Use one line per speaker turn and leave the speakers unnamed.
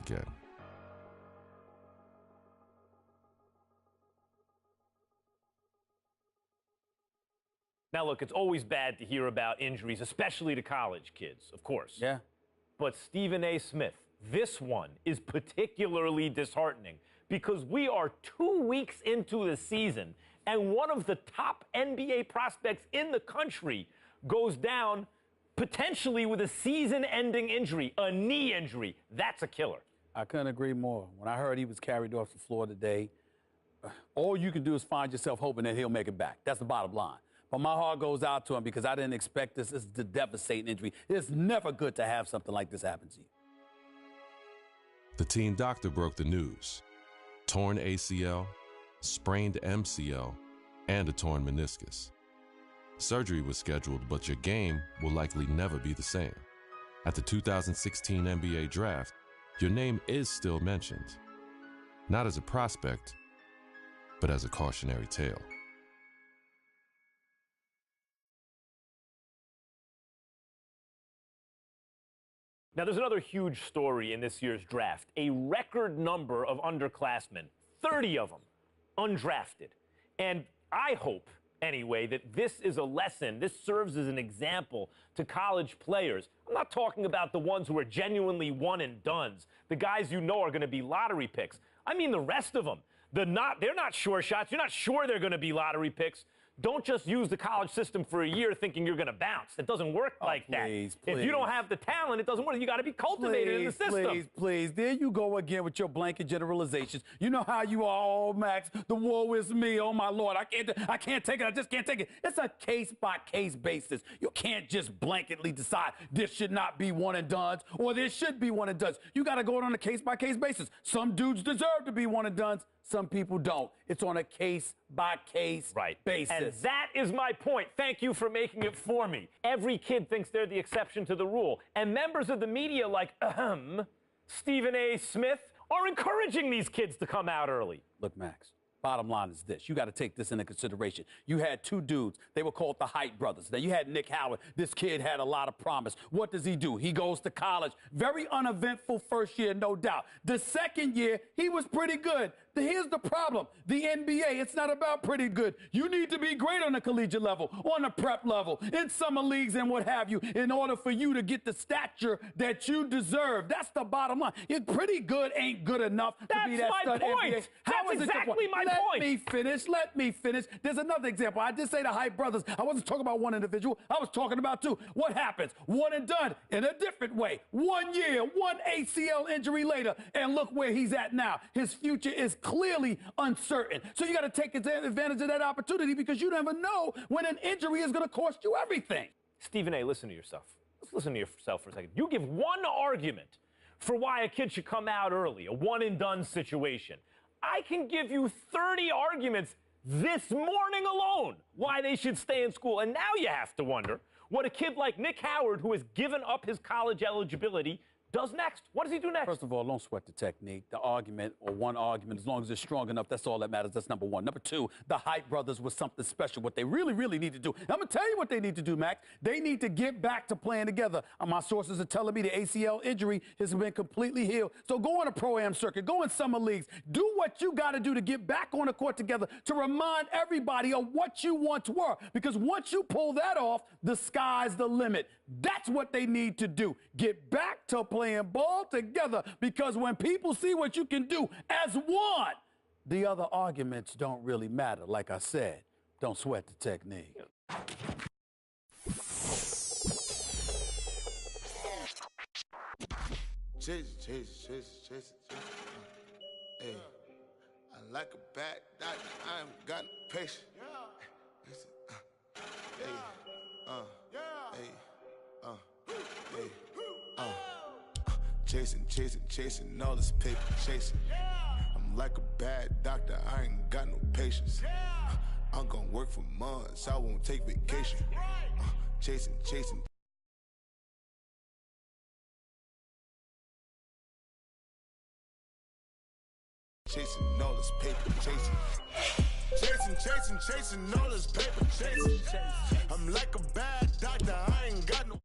again.
Now, look, it's always bad to hear about injuries, especially to college kids, of course.
Yeah.
But Stephen A. Smith, this one is particularly disheartening because we are 2 weeks into the season, and one of the top NBA prospects in the country goes down potentially with a season-ending injury, a knee injury. That's a killer.
I couldn't agree more. When I heard he was carried off the floor today, all you can do is find yourself hoping that he'll make it back. That's the bottom line. But my heart goes out to him because I didn't expect this. This is a devastating injury. It's never good to have something like this happen to you.
The team doctor broke the news. Torn ACL, sprained MCL, and a torn meniscus. Surgery was scheduled, but your game will likely never be the same. At the 2016 NBA draft, your name is still mentioned. Not as a prospect, but as a cautionary tale.
Now, there's another huge story in this year's draft. A record number of underclassmen, 30 of them, undrafted. And I hope, anyway, that this is a lesson, this serves as an example to college players. I'm not talking about the ones who are genuinely one-and-dones, the guys you know are going to be lottery picks. I mean the rest of them. They're not sure shots. You're not sure they're going to be lottery picks. Don't just use the college system for a year thinking you're going to bounce. It doesn't work like that.
Please.
If you don't have the talent, it doesn't work. You got to be cultivated in the system.
Please. There you go again with your blanket generalizations. You know how you are, oh, Max. The woe is me. Oh, my Lord. I can't take it. I just can't take it. It's a case-by-case basis. You can't just blanketly decide this should not be one-and-dones or this should be one-and-dones. You got to go on a case-by-case basis. Some dudes deserve to be one-and-dones. Some people don't. It's on a case-by-case basis.
And that is my point. Thank you for making it for me. Every kid thinks they're the exception to the rule. And members of the media like, Stephen A. Smith, are encouraging these kids to come out early.
Look, Max, bottom line is this. You got to take this into consideration. You had two dudes. They were called the Height brothers. Then you had Nick Howard. This kid had a lot of promise. What does he do? He goes to college. Very uneventful first year, no doubt. The second year, he was pretty good. Here's the problem. The NBA, it's not about pretty good. You need to be great on the collegiate level, on the prep level, in summer leagues and what have you, in order for you to get the stature that you deserve. That's the bottom line. Pretty good ain't good enough to be that stud NBA.
That's exactly my point.
Let me finish. There's another example. I did say the Hype brothers. I wasn't talking about one individual. I was talking about two. What happens? One and done in a different way. 1 year, one ACL injury later, and look where he's at now. His future is clearly uncertain. So you got to take advantage of that opportunity because you never know when an injury is going to cost you everything.
Stephen A., listen to yourself. Let's listen to yourself for a second. You give one argument for why a kid should come out early, a one-and-done situation. I can give you 30 arguments this morning alone why they should stay in school. And now you have to wonder what a kid like Nick Howard, who has given up his college eligibility, does next. What does he do next?
First of all, don't sweat the technique. The argument, or one argument, as long as it's strong enough, that's all that matters. That's number one. Number two, the Hype brothers was something special. What they really, really need to do. I'm going to tell you what they need to do, Max. They need to get back to playing together. My sources are telling me the ACL injury has been completely healed. So go on a pro-am circuit. Go in summer leagues. Do what you got to do to get back on the court together to remind everybody of what you once were. Because once you pull that off, the sky's the limit. That's what they need to do. Get back to playing ball together, because when people see what you can do as one, the other arguments don't really matter. Like I said, don't sweat the technique.
Chase. Hey, I like a bad doctor. I ain't got no patience. Chasing all this paper, chasing. I'm like a bad doctor, I ain't got no patience. I'm gonna work for months, I won't take vacation. Chasing. Chasing all this paper, chasing all this paper, chasing. I'm like a bad doctor, I ain't got no